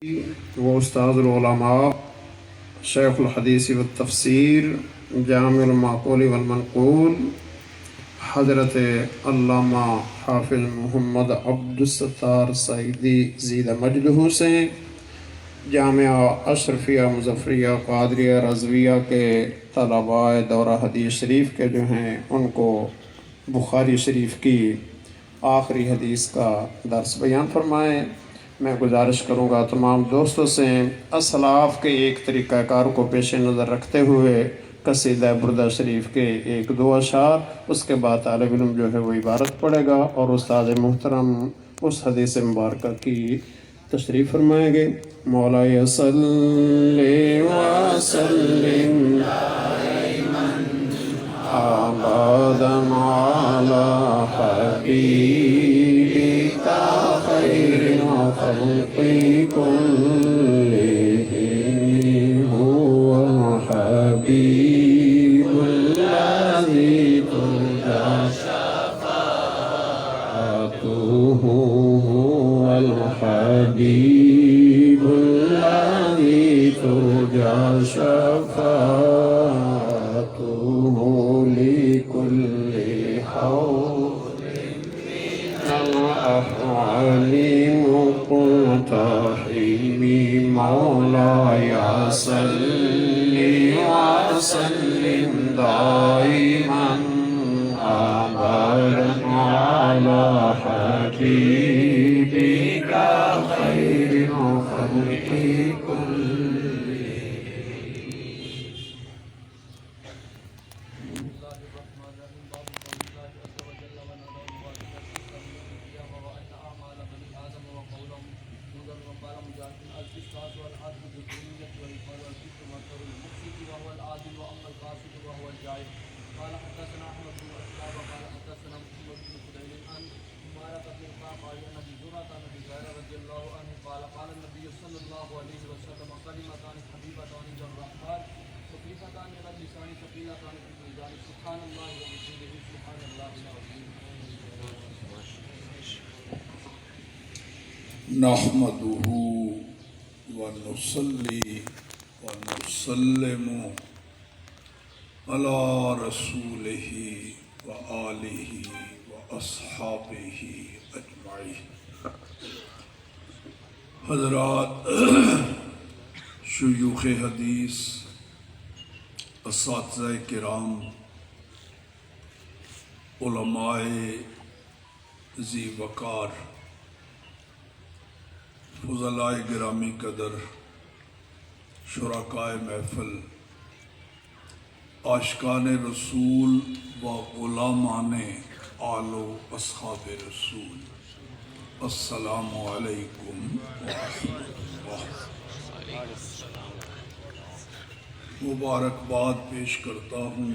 وہ استاذ العلماء شیخ الحدیث والتفسیر جامع المعقول والمنقول حضرت علامہ حافظ محمد عبدالستار سعیدی زیدہ مجدہ سے جامعہ اشرفیہ مظفریہ قادریہ رضویہ کے طلباء دورہ حدیث شریف کے جو ہیں ان کو بخاری شریف کی آخری حدیث کا درس بیان فرمائیں۔ میں گزارش کروں گا تمام دوستوں سے اسلاف کے ایک طریقہ کار کو پیش نظر رکھتے ہوئے قصیدہ بردہ شریف کے ایک دو اشعار، اس کے بعد طالب علم جو ہے وہ عبارت پڑھے گا اور استاد محترم اس حدیث مبارکہ کی تشریف فرمائیں گے۔ مولا صلی وسلم ابدا علی حبیبک خیر خلق كلهم هو الحبيب الذي ترجى شفاعته هو الحبيب الذي ترجى شفاعته لكل حول من الأفعال مقتحم مولاي صل وسلم دائما أبدا على حبيبك خير الخلق نحمده ونصلي ونسلم على رسوله وآله وأصحابه أجمعين۔ حضرات شیوخ حدیث، اساتذہ کرام، علماء ذی وقار، فضلاء گرامی قدر، شرکائے محفل، عاشقان رسول و غلامان آل و اصحاب رسول، السلام علیکم ورحمۃ اللہ۔ مبارکباد پیش کرتا ہوں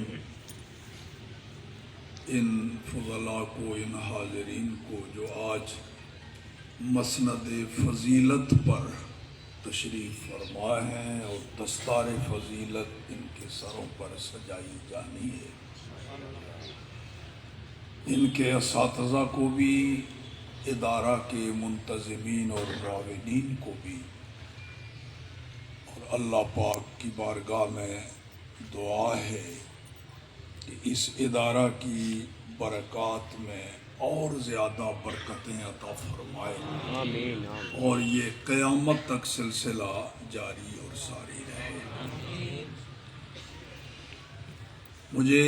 ان فضلاء کو، ان حاضرین کو جو آج مسند فضیلت پر تشریف فرما ہیں اور دستار فضیلت ان کے سروں پر سجائی جانی ہے۔ ان کے اساتذہ کو بھی، ادارہ کے منتظمین اور معاونین کو بھی، اور اللہ پاک کی بارگاہ میں دعا ہے کہ اس ادارہ کی برکات میں اور زیادہ برکتیں عطا فرمائے، آمین، اور یہ قیامت تک سلسلہ جاری اور ساری رہے۔ مجھے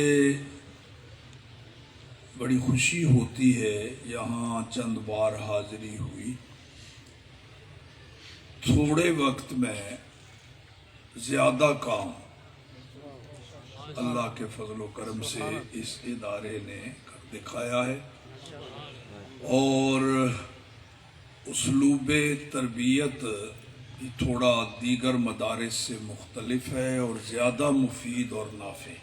بڑی خوشی ہوتی ہے، یہاں چند بار حاضری ہوئی، تھوڑے وقت میں زیادہ کام اللہ کے فضل و کرم سے اس ادارے نے کر دکھایا ہے، اور اسلوب تربیت بھی تھوڑا دیگر مدارس سے مختلف ہے اور زیادہ مفید اور نافع۔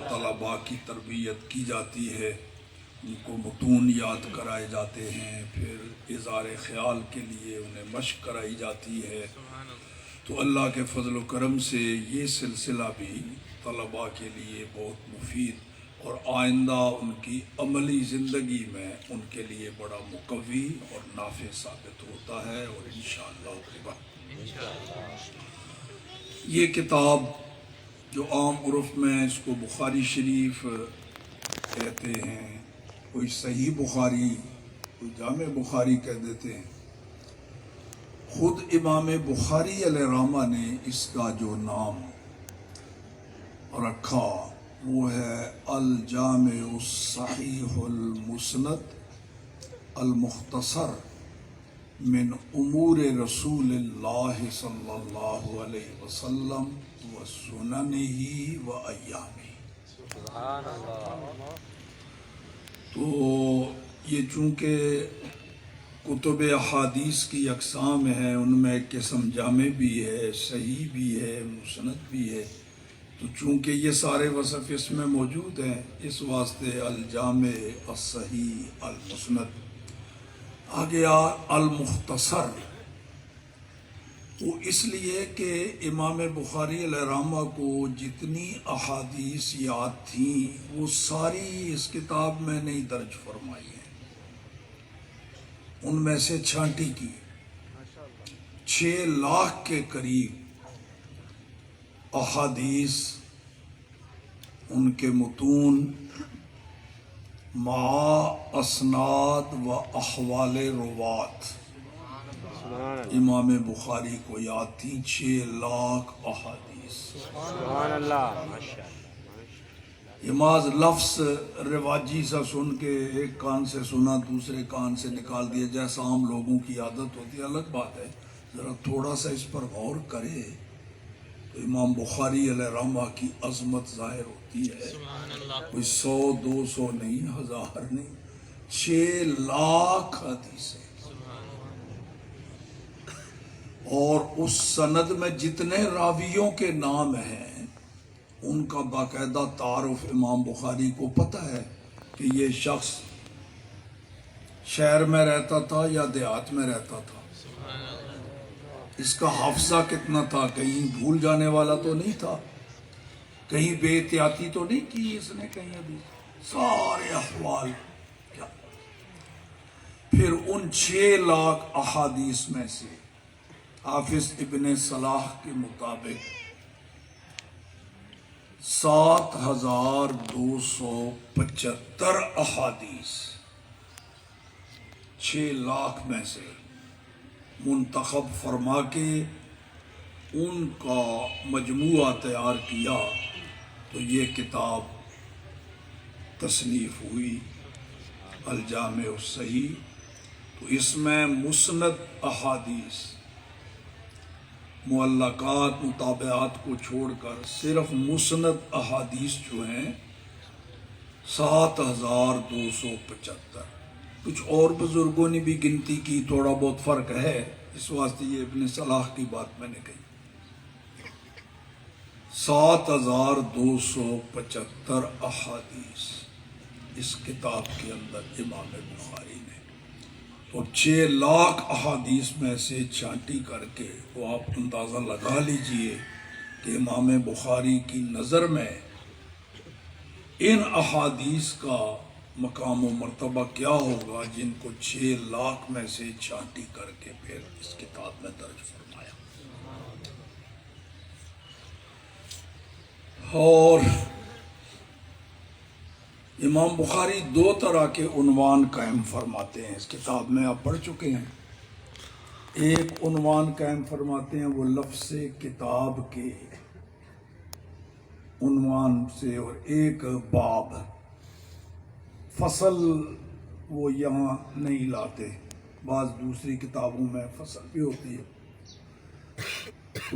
طلباء کی تربیت کی جاتی ہے، ان کو متون یاد کرائے جاتے ہیں، پھر اظہار خیال کے لیے انہیں مشق کرائی جاتی ہے، تو اللہ کے فضل و کرم سے یہ سلسلہ بھی طلباء کے لیے بہت مفید اور آئندہ ان کی عملی زندگی میں ان کے لیے بڑا مقوی اور نافع ثابت ہوتا ہے، اور انشاءاللہ یہ کتاب جو عام عرف میں اس کو بخاری شریف کہتے ہیں، کوئی صحیح بخاری، کوئی جامع بخاری کہہ دیتے ہیں، خود امام بخاری علیہ رحمہ نے اس کا جو نام رکھا وہ ہے الجامع الصحیح المسند المختصر من امور رسول اللہ صلی اللہ علیہ وسلم و سننہ و ایامہ۔ سبحان اللہ۔ تو یہ چونکہ کتب احادیث کی اقسام ہیں، ان میں ایک قسم جامع بھی ہے، صحیح بھی ہے، مسند بھی ہے، تو چونکہ یہ سارے وصف اس میں موجود ہیں، اس واسطے الجامع الصحیح المسند۔ آگے المختصر، وہ اس لیے کہ امام بخاری علیہ رحمہ کو جتنی احادیث یاد تھیں وہ ساری اس کتاب میں نہیں درج فرمائی ہیں، ان میں سے چھانٹی کی 6 لاکھ کے قریب احادیث، ان کے متون مع اسناد و احوال روات امام بخاری کو یاد تھی 6 لاکھ احادیث۔ سبحان اللہ، ماشاء اللہ۔ یہ محض لفظ رواجی سا سن کے ایک کان سے سنا دوسرے کان سے نکال دیا جیسا عام لوگوں کی عادت ہوتی ہے، الگ بات ہے، ذرا تھوڑا سا اس پر غور کرے تو امام بخاری علیہ رحمہ کی عظمت ظاہر ہوتی ہے۔ کوئی 100 200 نہیں، 1000 نہیں، 6 لاکھ حدیثیں، اور اس سند میں جتنے راویوں کے نام ہیں ان کا باقاعدہ تعارف امام بخاری کو پتہ ہے کہ یہ شخص شہر میں رہتا تھا یا دیہات میں رہتا تھا، اس کا حافظہ کتنا تھا، کہیں بھول جانے والا تو نہیں تھا، کہیں بے احتیاطی تو نہیں کی اس نے، کہیں ابھی سارے احوال کیا۔ پھر ان 6 لاکھ احادیث میں سے حافظ ابن صلاح کے مطابق 7275 احادیث 6 لاکھ میں سے منتخب فرما کے ان کا مجموعہ تیار کیا تو یہ کتاب تصنیف ہوئی الجامع الصحیح۔ تو اس میں مسند احادیث، معلقات متابعات کو چھوڑ کر صرف مسند احادیث جو ہیں 7275۔ کچھ اور بزرگوں نے بھی گنتی کی، تھوڑا بہت فرق ہے، اس واسطے یہ ابن صلاح کی بات میں نے کہی۔ 7275 احادیث اس کتاب کے اندر امام بخاری نے، اور 6 لاکھ احادیث میں سے چھانٹی کر کے وہ آپ اندازہ لگا لیجئے کہ امام بخاری کی نظر میں ان احادیث کا مقام و مرتبہ کیا ہوگا جن کو 6 لاکھ میں سے چھانٹی کر کے پھر اس کتاب میں درج فرمایا۔ اور امام بخاری 2 طرح کے عنوان قائم فرماتے ہیں، اس کتاب میں آپ پڑھ چکے ہیں۔ ایک عنوان قائم فرماتے ہیں وہ لفظ کتاب کے عنوان سے، اور ایک باب، فصل وہ یہاں نہیں لاتے، بعض دوسری کتابوں میں فصل بھی ہوتی ہے۔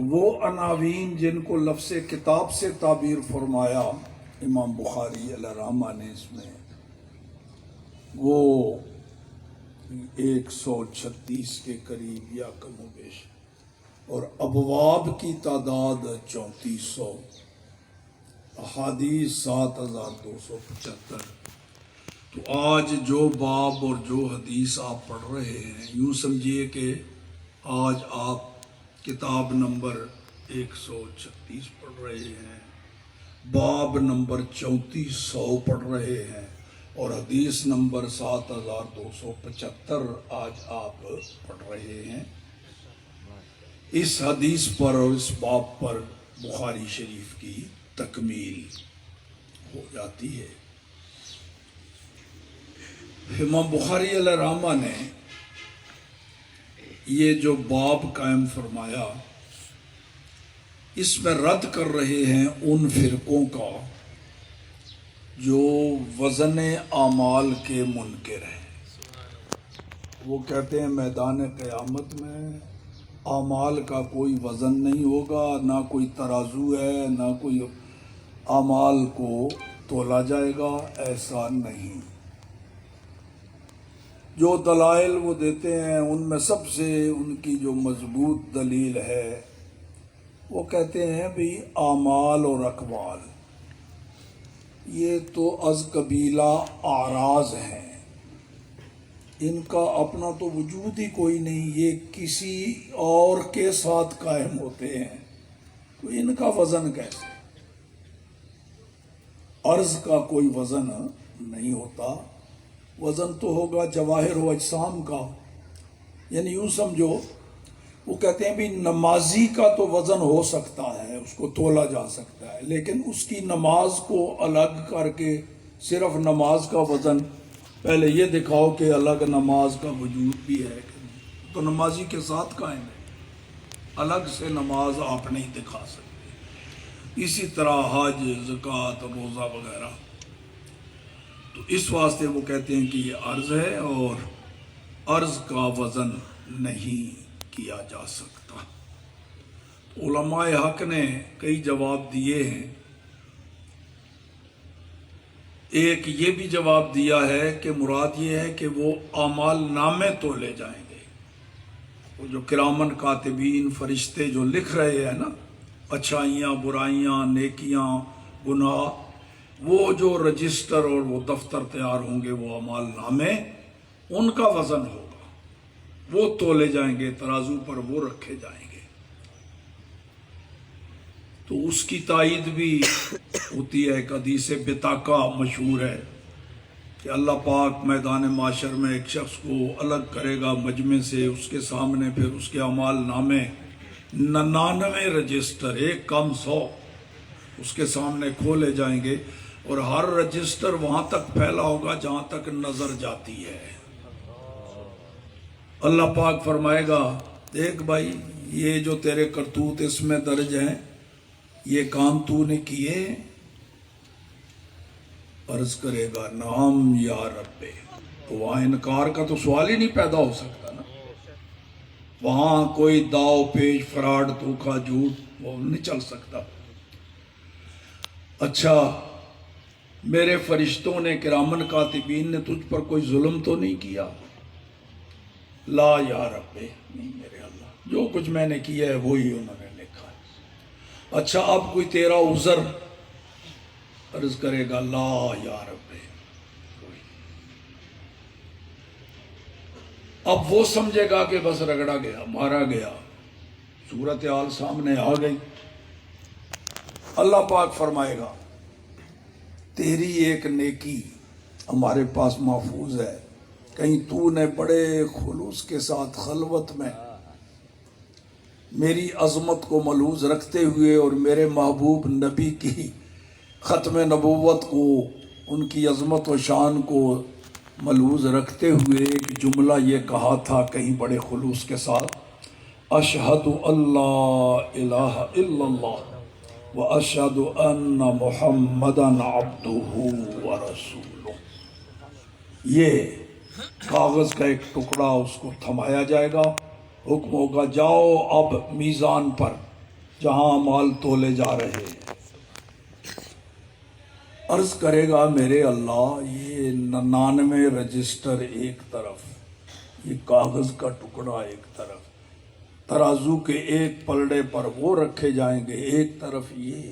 وہ عناوین جن کو لفظ کتاب سے تعبیر فرمایا امام بخاری علیہ رحمہ نے اس میں، وہ 136 کے قریب یا کم و بیش، اور ابواب کی تعداد 3400، احادیث 7275۔ تو آج جو باب اور جو حدیث آپ پڑھ رہے ہیں، یوں سمجھیے کہ آج آپ کتاب نمبر 136 پڑھ رہے ہیں، باب نمبر 3400 پڑھ رہے ہیں اور حدیث نمبر 7275 آج آپ پڑھ رہے ہیں۔ اس حدیث پر اور اس باب پر بخاری شریف کی تکمیل ہو جاتی ہے۔ امام بخاری علیہ رحمہ نے یہ جو باب قائم فرمایا، اس میں رد کر رہے ہیں ان فرقوں کا جو وزن اعمال کے منکر ہیں۔ وہ کہتے ہیں میدان قیامت میں اعمال کا کوئی وزن نہیں ہوگا، نہ کوئی ترازو ہے، نہ کوئی اعمال کو تولا جائے گا، ایسا نہیں۔ جو دلائل وہ دیتے ہیں ان میں سب سے ان کی جو مضبوط دلیل ہے، وہ کہتے ہیں بھی اعمال اور اقوال یہ تو از قبیلہ اعراض ہیں، ان کا اپنا تو وجود ہی کوئی نہیں، یہ کسی اور کے ساتھ قائم ہوتے ہیں، تو ان کا وزن کیسے؟ عرض کا کوئی وزن نہیں ہوتا، وزن تو ہوگا جواہر و اجسام کا۔ یعنی یوں سمجھو، وہ کہتے ہیں بھی نمازی کا تو وزن ہو سکتا ہے، اس کو تولا جا سکتا ہے، لیکن اس کی نماز کو الگ کر کے صرف نماز کا وزن پہلے یہ دکھاؤ کہ الگ نماز کا وجود بھی ہے کہ نہیں، تو نمازی کے ساتھ قائم ہے، الگ سے نماز آپ نہیں دکھا سکتے۔ اسی طرح حج، زکوٰۃ، روزہ وغیرہ، تو اس واسطے وہ کہتے ہیں کہ یہ عرض ہے اور عرض کا وزن نہیں کیا جا سکتا۔ علماء حق نے کئی جواب دیے ہیں۔ ایک یہ بھی جواب دیا ہے کہ مراد یہ ہے کہ وہ اعمال نامے تولے جائیں گے، وہ جو کرامن کاتبین فرشتے جو لکھ رہے ہیں نا، اچھائیاں، برائیاں، نیکیاں، گناہ، وہ جو رجسٹر اور وہ دفتر تیار ہوں گے، وہ اعمال نامے، ان کا وزن ہوگا، وہ تولے جائیں گے، ترازو پر وہ رکھے جائیں گے۔ تو اس کی تائید بھی ہوتی ہے۔ ایک حدیث بطاقہ مشہور ہے کہ اللہ پاک میدان محشر میں ایک شخص کو الگ کرے گا مجمع سے، اس کے سامنے پھر اس کے اعمال نامے 99 رجسٹر، ایک کم 100 اس کے سامنے کھولے جائیں گے، اور ہر رجسٹر وہاں تک پھیلا ہوگا جہاں تک نظر جاتی ہے۔ اللہ پاک فرمائے گا، دیکھ بھائی یہ جو تیرے کرتوت اس میں درج ہیں، یہ کام تو نے کیے؟ عرض کرے گا نعم یا رب، تو وہاں انکار کا تو سوال ہی نہیں پیدا ہو سکتا نا، وہاں کوئی داؤ پیش، فراڈ، دھوکہ، جھوٹ وہ نہیں چل سکتا۔ اچھا، میرے فرشتوں نے، کرامن کاتبین نے تجھ پر کوئی ظلم تو نہیں کیا؟ لا یا رب، نہیں میرے اللہ، جو کچھ میں نے کیا ہے وہی انہوں نے لکھا ہے۔ اچھا، اب کوئی تیرا عذر؟ عرض کرے گا لا یا رب۔ اب وہ سمجھے گا کہ بس رگڑا گیا، مارا گیا، صورتحال سامنے آ گئی۔ اللہ پاک فرمائے گا تیری ایک نیکی ہمارے پاس محفوظ ہے، کہیں تو نے بڑے خلوص کے ساتھ خلوت میں میری عظمت کو ملحوظ رکھتے ہوئے اور میرے محبوب نبی کی ختم نبوت کو، ان کی عظمت و شان کو ملحوظ رکھتے ہوئے ایک جملہ یہ کہا تھا کہیں بڑے خلوص کے ساتھ، اشہد اللہ الہ الا اللہ و اشہد ان محمدا عبدہ و رسولہ۔ یہ کاغذ کا ایک ٹکڑا اس کو تھمایا جائے گا، حکم ہوگا جاؤ اب میزان پر جہاں مال تولے جا رہے ہیں۔ عرض کرے گا میرے اللہ، یہ 99 رجسٹر ایک طرف، یہ کاغذ کا ٹکڑا ایک طرف، ترازو کے ایک پلڑے پر وہ رکھے جائیں گے ایک طرف، یہ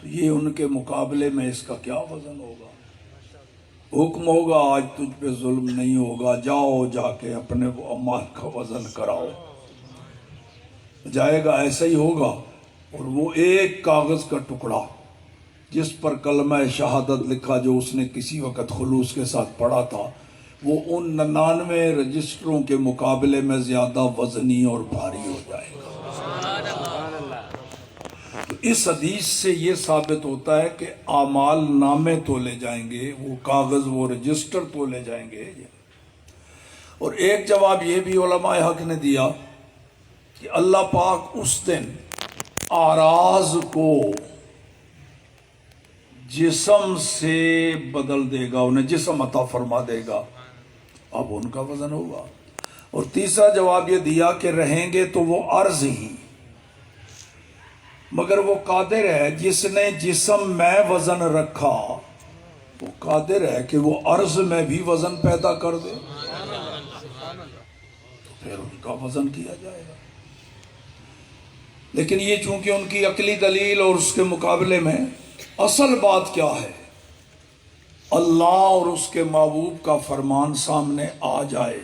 تو یہ ان کے مقابلے میں اس کا کیا وزن ہوگا؟ حکم ہوگا آج تجھ پہ ظلم نہیں ہوگا، جاؤ جا کے اپنے وہ اعمال کا وزن کراؤ۔ جائے گا، ایسا ہی ہوگا، اور وہ ایک کاغذ کا ٹکڑا جس پر کلمہ شہادت لکھا جو اس نے کسی وقت خلوص کے ساتھ پڑھا تھا وہ ان 99 رجسٹروں کے مقابلے میں زیادہ وزنی اور بھاری ہو جائے گا۔ تو اس حدیث سے یہ ثابت ہوتا ہے کہ اعمال نامے تولے جائیں گے، وہ کاغذ وہ رجسٹر تولے جائیں گے۔ اور ایک جواب یہ بھی علماء حق نے دیا کہ اللہ پاک اس دن اعراض کو جسم سے بدل دے گا، انہیں جسم عطا فرما دے گا، اب ان کا وزن ہوگا۔ اور تیسرا جواب یہ دیا کہ رہیں گے تو وہ عرض ہی، مگر وہ قادر ہے جس نے جسم میں وزن رکھا وہ قادر ہے کہ وہ عرض میں بھی وزن پیدا کر دے، تو پھر ان کا وزن کیا جائے گا۔ لیکن یہ چونکہ ان کی عقلی دلیل اور اس کے مقابلے میں اصل بات کیا ہے، اللہ اور اس کے محبوب کا فرمان سامنے آ جائے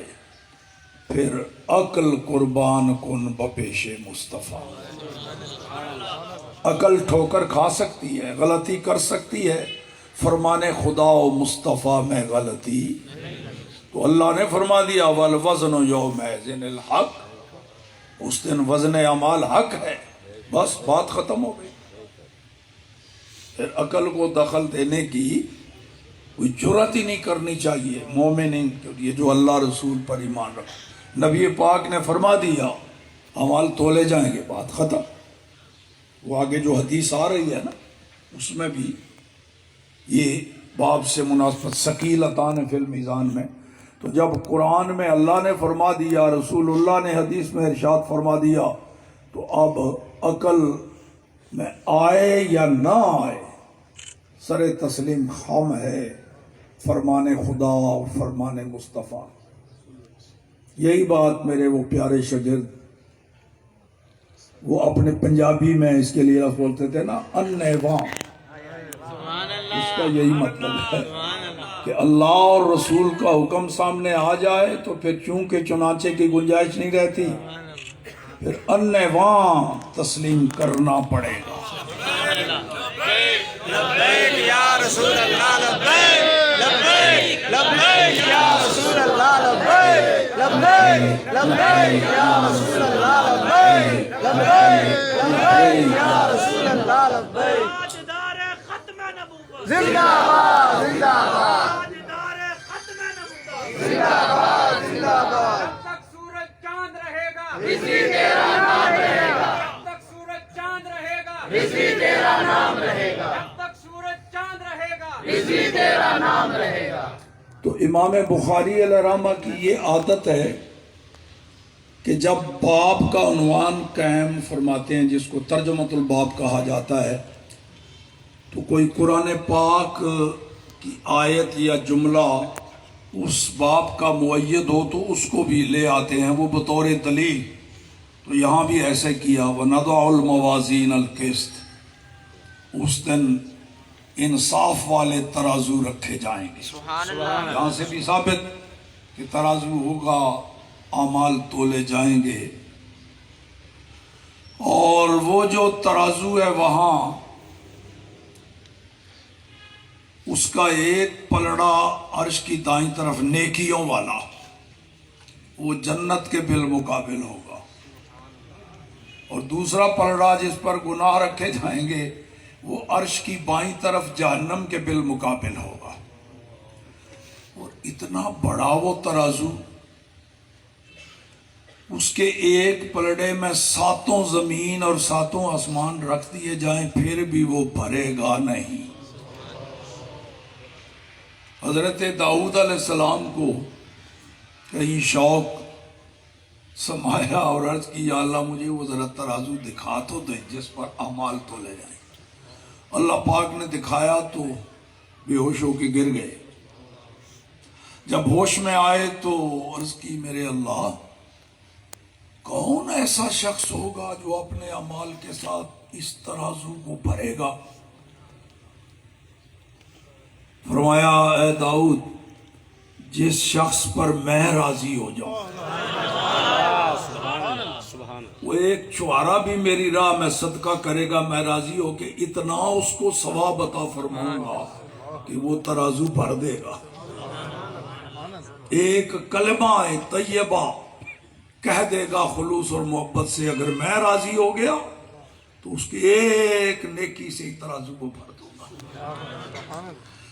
پھر عقل قربان کن بپیش مصطفیٰ۔ عقل ٹھوکر کھا سکتی ہے، غلطی کر سکتی ہے، فرمان خدا و مصطفیٰ میں غلطی، تو اللہ نے فرما دیا والوزن یومئذ الحق، اس دن وزن اعمال حق ہے، بس بات ختم ہو گئی۔ پھر عقل کو دخل دینے کی کوئی جرات ہی نہیں کرنی چاہیے مومن یہ جو اللہ رسول پر ایمان رکھا۔ نبی پاک نے فرما دیا اعمال تولے جائیں گے، بات ختم۔ وہ آگے جو حدیث آ رہی ہے نا اس میں بھی یہ باب سے مناسبت ثقیلتان فی المیزان میں، تو جب قرآن میں اللہ نے فرما دیا، رسول اللہ نے حدیث میں ارشاد فرما دیا، تو اب عقل میں آئے یا نہ آئے سر تسلیم خم ہے فرمان خدا اور فرمان مصطفیٰ۔ یہی بات میرے وہ پیارے شاگرد وہ اپنے پنجابی میں اس کے لیے لفظ بولتے تھے نا انیواں، اس کا یہی مطلب ہے کہ اللہ اور رسول کا حکم سامنے آ جائے تو پھر چونکہ چنانچہ کی گنجائش نہیں رہتی، پھر انیواں تسلیم کرنا پڑے گا۔ لبیک یا رسول اللہ لبیک، لبیک لبیک یا رسول اللہ لبیک، لبیک لبیک یا رسول اللہ لبیک، لبیک لبیک یا رسول اللہ لبیک۔ تاجدار ختم نبوت زندہ باد زندہ باد تاجدار ختم نبوت زندہ باد زندہ باد۔ جب تک سورج چاند رہے گا اسی تیرا نام رہے گا، جب تک سورج چاند رہے گا اسی تیرا نام رہے گا، جب تک سورج چاند رہے گا اسی تیرا نام رہے گا۔ تو امام بخاری علیہ رحمہ کی یہ عادت ہے کہ جب باب کا عنوان قائم فرماتے ہیں جس کو ترجمۃ الباب کہا جاتا ہے، تو کوئی قرآن پاک کی آیت یا جملہ اس باب کا مؤید ہو تو اس کو بھی لے آتے ہیں وہ بطور دلیل۔ تو یہاں بھی ایسے کیا وَنَضَعُ الْمَوَازِينَ الْقِسْطَ، اس دن انصاف والے ترازو رکھے جائیں گے۔ یہاں سے بھی ثابت کہ ترازو ہوگا، اعمال تولے جائیں گے، اور وہ جو ترازو ہے وہاں اس کا ایک پلڑا عرش کی دائیں طرف نیکیوں والا وہ جنت کے بالمقابل ہوگا، اور دوسرا پلڑا جس پر گناہ رکھے جائیں گے وہ عرش کی بائیں طرف جہنم کے بالمقابل ہوگا۔ اور اتنا بڑا وہ ترازو، اس کے ایک پلڑے میں 7 زمین اور 7 آسمان رکھ دیے جائیں پھر بھی وہ بھرے گا نہیں۔ حضرت داؤد علیہ السلام کو کہیں شوق سمایا اور عرض کی یا اللہ مجھے وہ ذرا ترازو دکھا تو دیں جس پر اعمال تولے جائیں۔ اللہ پاک نے دکھایا تو بے ہوش ہو کے گر گئے۔ جب ہوش میں آئے تو عرض کی میرے اللہ کون ایسا شخص ہوگا جو اپنے اعمال کے ساتھ اس ترازو کو بھرے گا؟ فرمایا اے داؤد جس شخص پر میں راضی ہو جاؤں۔ وہ ایک چوارا بھی میری راہ میں صدقہ کرے گا میں راضی ہو کے اتنا اس کو ثواب عطا فرماؤں گا کہ وہ ترازو بھر دے گا. ایک کلمہ طیبہ کہہ دے گا خلوص اور محبت سے، اگر میں راضی ہو گیا تو اس کی ایک نیکی سے ترازو کو بھر دوں گا.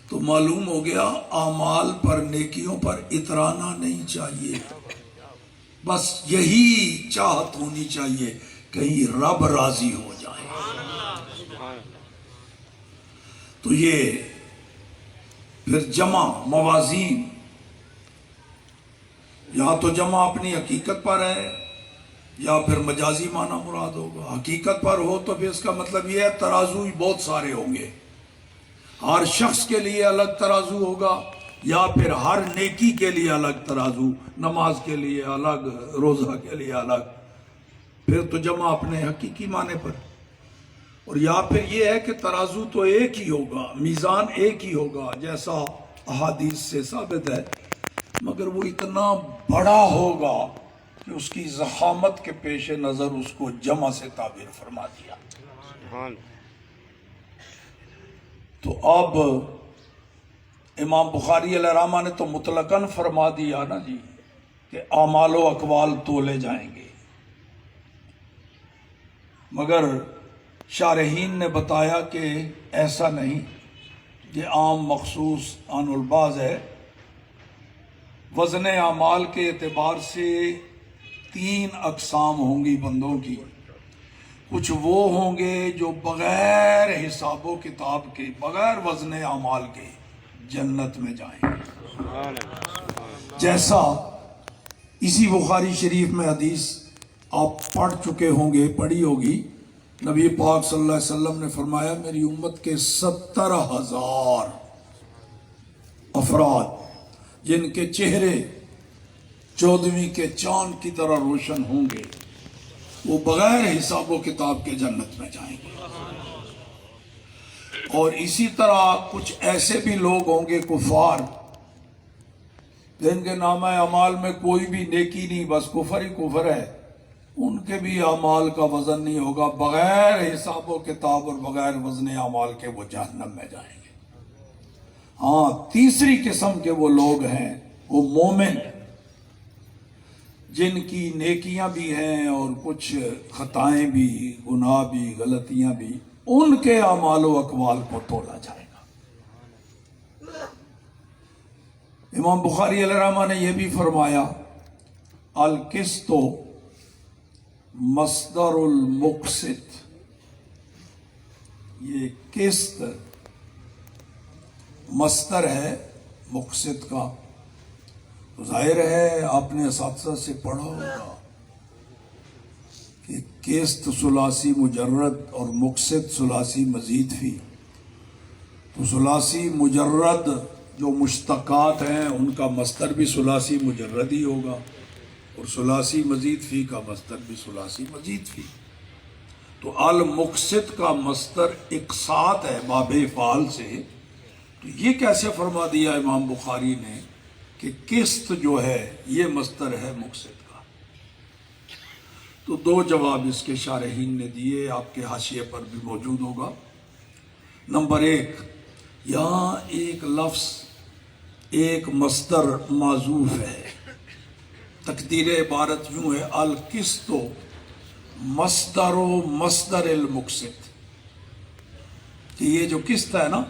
تو معلوم ہو گیا اعمال پر، نیکیوں پر اترانا نہیں چاہیے، بس یہی چاہت ہونی چاہیے کہیں رب راضی ہو جائے. تو یہ پھر جمع موازین، یا تو جمع اپنی حقیقت پر ہے یا پھر مجازی معنی مراد ہوگا. حقیقت پر ہو تو پھر اس کا مطلب یہ ہے ترازو بہت سارے ہوں گے، ہر شخص کے لیے الگ ترازو ہوگا، یا پھر ہر نیکی کے لیے الگ ترازو، نماز کے لیے الگ، روزہ کے لیے الگ. پھر تو جمع اپنے حقیقی معنی پر. اور یا پھر یہ ہے کہ ترازو تو ایک ہی ہوگا، میزان ایک ہی ہوگا جیسا احادیث سے ثابت ہے، مگر وہ اتنا بڑا ہوگا کہ اس کی ضخامت کے پیش نظر اس کو جمع سے تعبیر فرما دیا. تو اب امام بخاری علیہ الرحمہ نے تو مطلقاً فرما دیا نا جی کہ اعمال و اقوال تولے جائیں گے، مگر شارحین نے بتایا کہ ایسا نہیں، یہ عام مخصوص عن البعض ہے. وزن اعمال کے اعتبار سے 3 اقسام ہوں گی بندوں کی. کچھ وہ ہوں گے جو بغیر حساب و کتاب کے، بغیر وزن اعمال کے جنت میں جائیں گے. جیسا اسی بخاری شریف میں حدیث آپ پڑھ چکے ہوں گے، پڑھی ہوگی، نبی پاک صلی اللہ علیہ وسلم نے فرمایا میری امت کے 70,000 افراد جن کے چہرے 14ویں کے چاند کی طرح روشن ہوں گے، وہ بغیر حساب و کتاب کے جنت میں جائیں گے. اور اسی طرح کچھ ایسے بھی لوگ ہوں گے کفار، جن کے نامہ اعمال میں کوئی بھی نیکی نہیں، بس کفر ہی کفر ہے، ان کے بھی اعمال کا وزن نہیں ہوگا، بغیر حساب و کتاب اور بغیر وزن اعمال کے وہ جہنم میں جائیں گے. ہاں، تیسری قسم کے وہ لوگ ہیں، وہ مومن، جن کی نیکیاں بھی ہیں اور کچھ خطائیں بھی، گناہ بھی، غلطیاں بھی، ان کے اعمال و اقوال کو تولا جائے گا. امام بخاری علیہ الرحمہ نے یہ بھی فرمایا القسط مصدر المقسط، یہ قسط مصدر ہے مقسط کا. تو ظاہر ہے آپ نے اساتذہ سے پڑھا ہوگا کہ قسط ثلاثی مجرد اور مقسط ثلاثی مزید فی. تو ثلاثی مجرد جو مشتقات ہیں ان کا مصدر بھی ثلاثی مجرد ہی ہوگا، اور ثلاثی مزید فی کا مصدر بھی ثلاثی مزید فی. تو المقسط کا مصدر اقساط ہے باب فعال سے. تو یہ کیسے فرما دیا امام بخاری نے کہ قسط جو ہے یہ مصدر ہے مقسط کا؟ تو 2 جواب اس کے شارحین نے دیے، آپ کے حاشیے پر بھی موجود ہوگا. نمبر 1، یہاں ایک لفظ، ایک مصدر معذوف ہے. تقدیر عبارت یوں ہے القسط مصدر و مصدر المقسط، کہ یہ جو قسط ہے نا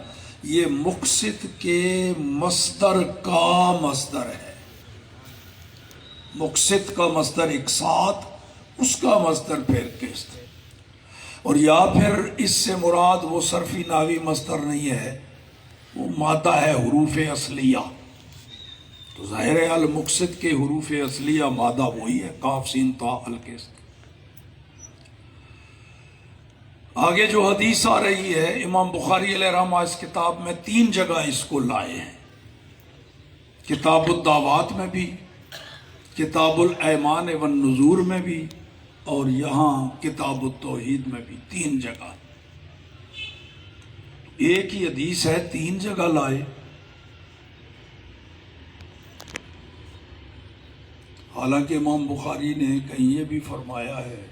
یہ مقسط کے مصدر کا مصدر ہے. مقسط کا مصدر اقساط، اس کا مصدر پھر قسط. اور یا پھر اس سے مراد وہ صرفی نحوی مصدر نہیں ہے، وہ مادہ ہے حروف اصلیہ. تو ظاہر ہے المقسط کے حروف اصلیہ مادہ وہی ہے، قاف سین تا القسط. آگے جو حدیث آ رہی ہے، امام بخاری علیہ الرحمہ اس کتاب میں 3 جگہ اس کو لائے ہیں، کتاب الدعوات میں بھی، کتاب الایمان والنذور میں بھی، اور یہاں کتاب التوحید میں بھی. 3 جگہ، ایک ہی حدیث ہے 3 جگہ لائے. حالانکہ امام بخاری نے کہیں یہ بھی فرمایا ہے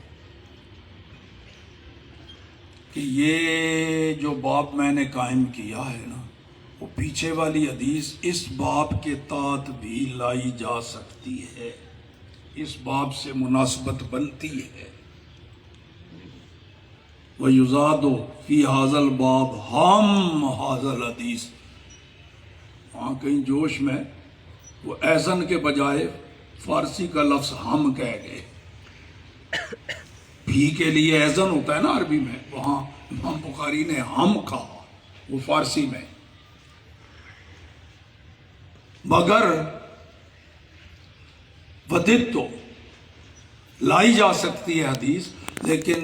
کہ یہ جو باب میں نے قائم کیا ہے نا، وہ پیچھے والی حدیث اس باب کے تحت بھی لائی جا سکتی ہے، اس باب سے مناسبت بنتی ہے۔ وَيُزَادُ فِي هَذَا الْبَابِ ہم هَذَا الْحَدِيث، وہاں کہیں جوش میں وہ ایزن کے بجائے فارسی کا لفظ ہم کہہ گئے۔ بھی کے لیے ایزن ہوتا ہے نا عربی میں، وہاں امام بخاری نے ہم کہا، وہ فارسی میں۔ مگر ودت تو لائی جا سکتی ہے حدیث، لیکن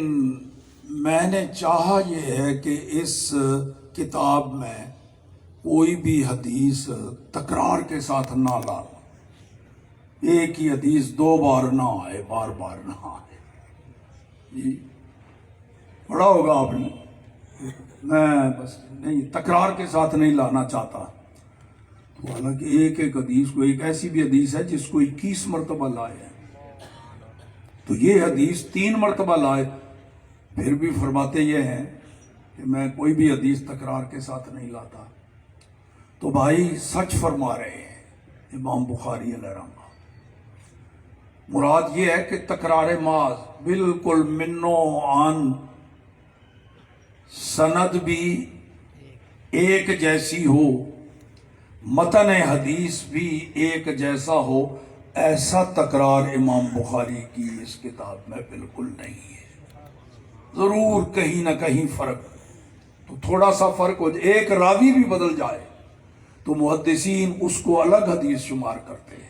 میں نے چاہا یہ ہے کہ اس کتاب میں کوئی بھی حدیث تکرار کے ساتھ نہ لاؤں، ایک ہی حدیث دو بار نہ آئے، بار بار نہ آئے۔ جی پڑھا ہوگا آپ نے، میں بس نہیں تکرار کے ساتھ نہیں لانا چاہتا۔ تو حالانکہ ایک ایک حدیث کو، ایک ایسی بھی حدیث ہے جس کو 21 مرتبہ لائے ہیں، تو یہ حدیث 3 مرتبہ لائے، پھر بھی فرماتے یہ ہیں کہ میں کوئی بھی حدیث تکرار کے ساتھ نہیں لاتا۔ تو بھائی سچ فرما رہے ہیں امام بخاری علیہ رحمہ۔ مراد یہ ہے کہ تکرار محض بالکل منو عن، سند بھی ایک جیسی ہو، متن حدیث بھی ایک جیسا ہو، ایسا تکرار امام بخاری کی اس کتاب میں بالکل نہیں ہے۔ ضرور کہیں نہ کہیں فرق، تو تھوڑا سا فرق ہو جائے، ایک راوی بھی بدل جائے تو محدثین اس کو الگ حدیث شمار کرتے ہیں۔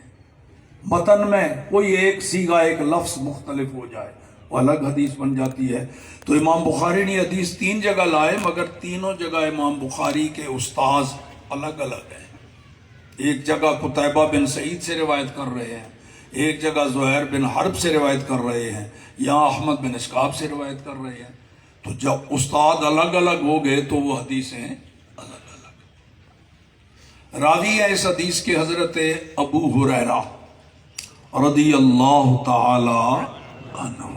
متن میں کوئی ایک سیغہ، ایک لفظ مختلف ہو جائے، وہ الگ حدیث بن جاتی ہے۔ تو امام بخاری نے حدیث 3 جگہ لائے، مگر تینوں جگہ امام بخاری کے استاذ الگ الگ ہیں۔ ایک جگہ قتیبہ بن سعید سے روایت کر رہے ہیں، ایک جگہ زہیر بن حرب سے روایت کر رہے ہیں، یہاں احمد بن اسحاق سے روایت کر رہے ہیں۔ تو جب استاد الگ الگ ہو گئے تو وہ حدیثیں الگ الگ۔ راوی ہے اس حدیث کے حضرت ابو ہریرہ رضی اللہ تعالی عنہ۔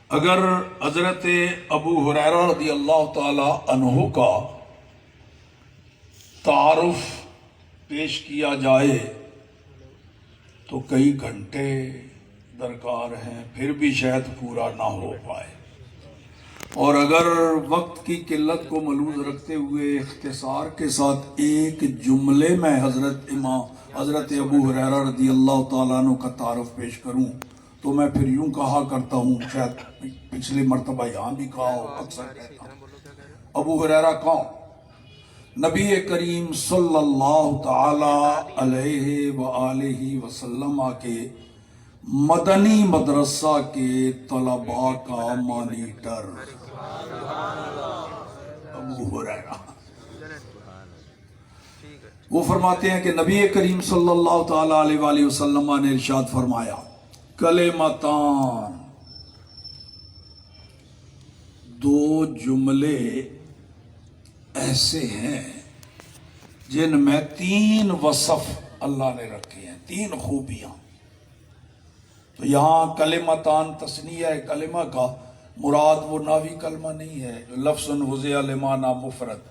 اگر حضرت ابو ہریرہ رضی اللہ تعالی عنہ کا تعارف پیش کیا جائے تو کئی گھنٹے درکار ہیں، پھر بھی شاید پورا نہ ہو پائے، اور اگر وقت کی قلت کو ملحوظ رکھتے ہوئے اختصار کے ساتھ ایک جملے میں حضرت ابو ہریرہ رضی اللہ تعالیٰ عنہ کا تعارف پیش کروں تو میں پھر یوں کہا کرتا ہوں، شاید پچھلی مرتبہ یہاں بھی کہا ہو، اکثر کہتا ہوں۔ ابو ہریرہ کون؟ نبی کریم صلی اللہ تعالی علیہ وآلہ وسلم کے مدنی مدرسہ کے طلباء کا مانیٹر ابو ہریرہ۔ وہ فرماتے ہیں کہ نبی کریم صلی اللہ تعالی علیہ وآلہ وسلم نے ارشاد فرمایا، کلمتان، 2 جملے ایسے ہیں جن میں 3 وصف اللہ نے رکھے ہیں، 3 خوبیاں۔ تو یہاں کلمتان تثنیہ ہے، کلمہ کا مراد وہ ناوی کلمہ نہیں ہے جو لفظ وضع لمعنی مفرد،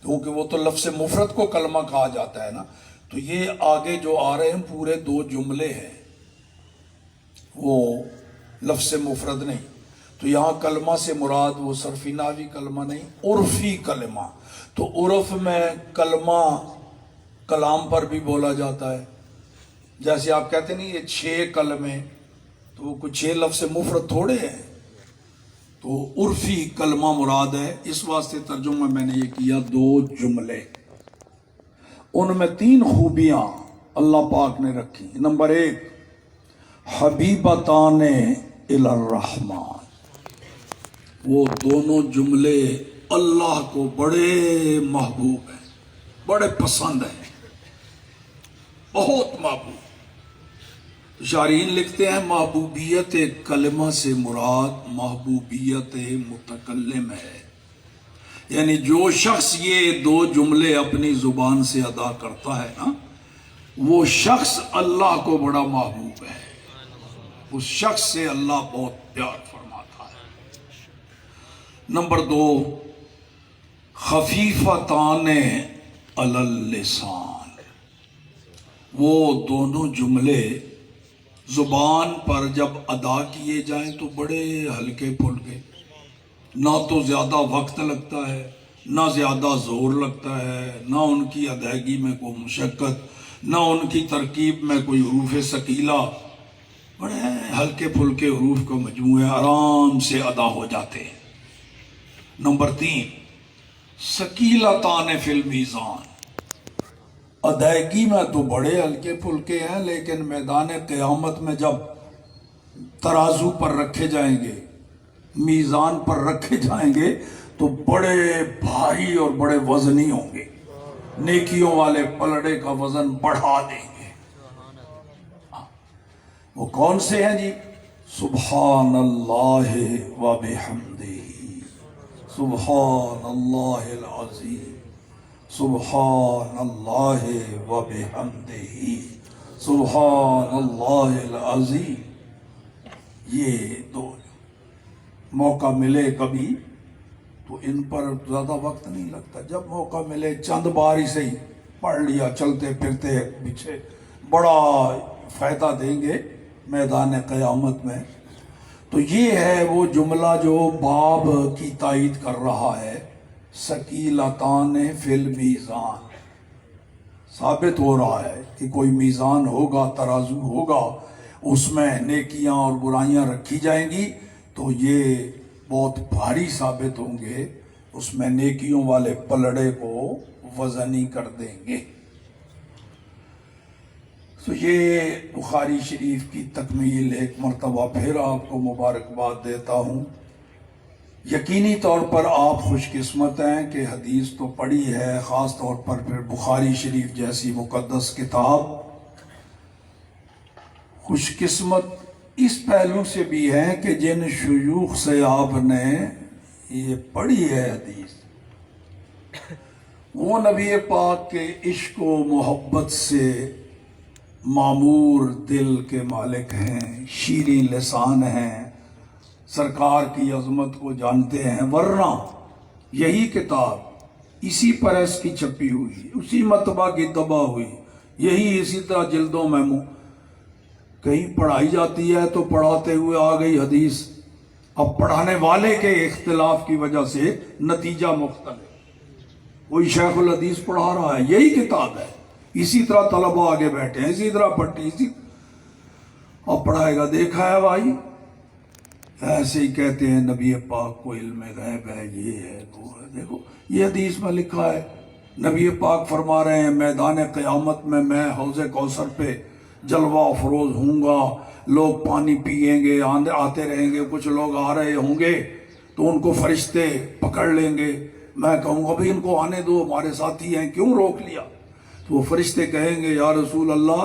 کیونکہ وہ تو لفظ مفرد کو کلمہ کہا جاتا ہے نا۔ تو یہ آگے جو آ رہے ہیں پورے 2 جملے ہیں، وہ لفظ مفرد نہیں۔ تو یہاں کلمہ سے مراد وہ صرفی ناوی کلمہ نہیں، عرفی کلمہ۔ تو عرف میں کلمہ کلام پر بھی بولا جاتا ہے، جیسے آپ کہتے نہیں یہ 6 کلمے، تو وہ کچھ 6 لفظ مفرد تھوڑے ہیں، تو عرفی کلمہ مراد ہے۔ اس واسطے ترجمہ میں نے یہ کیا 2 جملے، ان میں 3 خوبیاں اللہ پاک نے رکھی۔ نمبر 1، حبیبتان الی الرحمن، وہ دونوں جملے اللہ کو بڑے محبوب ہیں، بڑے پسند ہیں، بہت محبوب۔ شارحین لکھتے ہیں محبوبیت کلمہ سے مراد محبوبیت متکلم ہے، یعنی جو شخص یہ 2 جملے اپنی زبان سے ادا کرتا ہے نا، وہ شخص اللہ کو بڑا محبوب ہے، اس شخص سے اللہ بہت پیار فرماتا ہے۔ نمبر 2، خفیفتان علی اللسان، وہ دونوں جملے زبان پر جب ادا کیے جائیں تو بڑے ہلکے پھلکے، نہ تو زیادہ وقت لگتا ہے، نہ زیادہ زور لگتا ہے، نہ ان کی ادائیگی میں کوئی مشقت، نہ ان کی ترکیب میں کوئی حروف ثقیلہ، بڑے ہلکے پھلکے حروف کا مجموعے آرام سے ادا ہو جاتے ہیں۔ نمبر 3، ثقیلتان فی المیزان، ادائیگی میں تو بڑے ہلکے پھلکے ہیں، لیکن میدان قیامت میں جب ترازو پر رکھے جائیں گے، میزان پر رکھے جائیں گے تو بڑے بھاری اور بڑے وزنی ہوں گے، نیکیوں والے پلڑے کا وزن بڑھا دیں گے۔ وہ کون سے ہیں جی؟ سبحان اللہ و بحمدہ، سبحان اللہ العظیم، سبحان اللہ و بحمدہ، سبحان اللہ العظیم۔ یہ دو موقع ملے کبھی تو ان پر زیادہ وقت نہیں لگتا، جب موقع ملے چند بار ہی صحیح پڑھ لیا، چلتے پھرتے پیچھے، بڑا فائدہ دیں گے میدان قیامت میں۔ تو یہ ہے وہ جملہ جو باب کی تائید کر رہا ہے، ثقیلتان فی المیزان، ثابت ہو رہا ہے کہ کوئی میزان ہوگا، ترازو ہوگا، اس میں نیکیاں اور برائیاں رکھی جائیں گی تو یہ بہت بھاری ثابت ہوں گے، اس میں نیکیوں والے پلڑے کو وزنی کر دیں گے۔ تو یہ بخاری شریف کی تکمیل ایک مرتبہ پھر آپ کو مبارکباد دیتا ہوں۔ یقینی طور پر آپ خوش قسمت ہیں کہ حدیث تو پڑھی ہے، خاص طور پر پھر بخاری شریف جیسی مقدس کتاب۔ خوش قسمت اس پہلو سے بھی ہے کہ جن شیوخ سے آپ نے یہ پڑھی ہے حدیث، وہ نبی پاک کے عشق و محبت سے معمور دل کے مالک ہیں، شیریں لسان ہیں، سرکار کی عظمت کو جانتے ہیں، ورنہ یہی کتاب اسی پریس کی چھپی ہوئی، اسی مطبع کی طبع ہوئی، یہی اسی طرح جلدوں میں کہیں پڑھائی جاتی ہے تو پڑھاتے ہوئے آ گئی حدیث، اب پڑھانے والے کے اختلاف کی وجہ سے نتیجہ مختلف، کوئی شیخ الحدیث پڑھا رہا ہے، یہی کتاب ہے، اسی طرح طلبہ آگے بیٹھے ہیں، اسی طرح پڑھی، اب پڑھائے گا، دیکھا ہے بھائی، ایسے ہی کہتے ہیں نبی پاک کو علم غیب ہے، یہ ہے وہ ہے۔ دیکھو یہ حدیث میں لکھا ہے، نبی پاک فرما رہے ہیں میدان قیامت میں میں حوض کوثر پہ جلوہ افروز ہوں گا، لوگ پانی پئیں گے، آتے رہیں گے، کچھ لوگ آ رہے ہوں گے تو ان کو فرشتے پکڑ لیں گے، میں کہوں گا بھئی ان کو آنے دو، ہمارے ساتھی ہیں، کیوں روک لیا؟ تو وہ فرشتے کہیں گے یا رسول اللہ،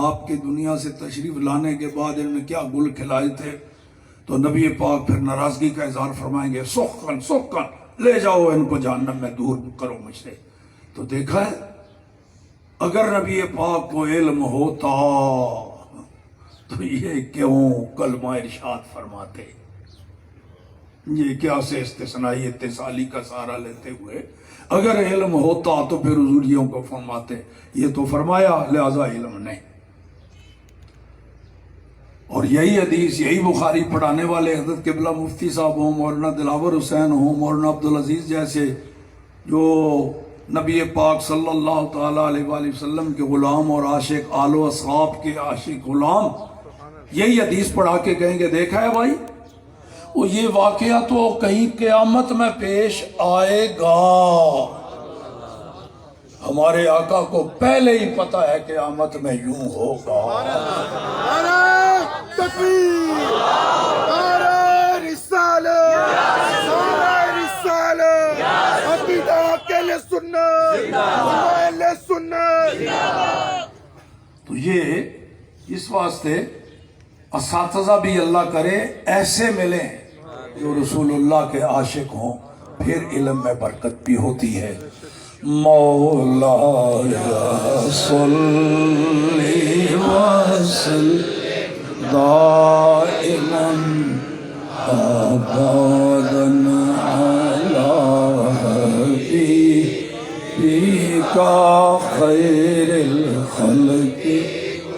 آپ کے دنیا سے تشریف لانے کے بعد انہوں نے کیا گل کھلائے تھے؟ تو نبی پاک پھر ناراضگی کا اظہار فرمائیں گے، سخن سخن، لے جاؤ ان کو جہنم میں، دور کرو مجھ سے۔ تو دیکھا ہے، اگر نبی پاک کو علم ہوتا تو یہ کیوں کلمہ ارشاد فرماتے؟ یہ کیا سے استثنائی اتصالی کا سہارا لیتے ہوئے اگر علم ہوتا تو پھر حضوریوں کو فرماتے، یہ تو فرمایا لہذا علم نہیں۔ اور یہی حدیث، یہی بخاری پڑھانے والے حضرت قبلہ مفتی صاحب ہوں، مولانا دلاور حسین ہوں، مولانا عبدالعزیز جیسے جو نبی پاک صلی اللہ تعالیٰ علیہ وآلہ وسلم کے غلام اور عاشق، آل و اصحاب کے عاشق غلام، یہی حدیث پڑھا کے کہیں گے دیکھا ہے بھائی، وہ یہ واقعہ تو کہیں قیامت میں پیش آئے گا، ہمارے آقا کو پہلے ہی پتہ ہے قیامت میں یوں ہوگا۔ تکبیر، نعرہ رسالت، نعرہ رسالت، عقیدہ اہل سنت، اہل سنت۔ تو یہ اس واسطے اساتذہ بھی اللہ کرے ایسے ملیں جو رسول اللہ کے عاشق ہوں، پھر علم میں برکت بھی ہوتی ہے۔ مولاي صل وسلم دائما أبدا على حبيبك خير الخلق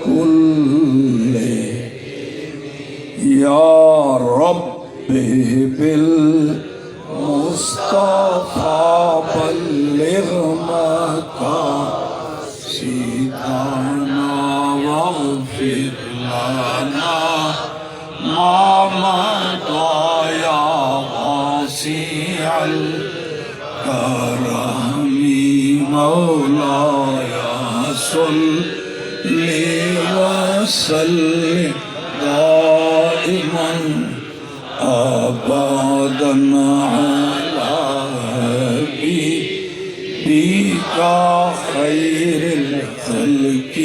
كلهم يا ربي بالمصطفى بلغ مقاصدنا واغفر لنا ما مضى يا واسع الكرم مولاي صل وسلم دائما أبدا على حبيبك خير الخلق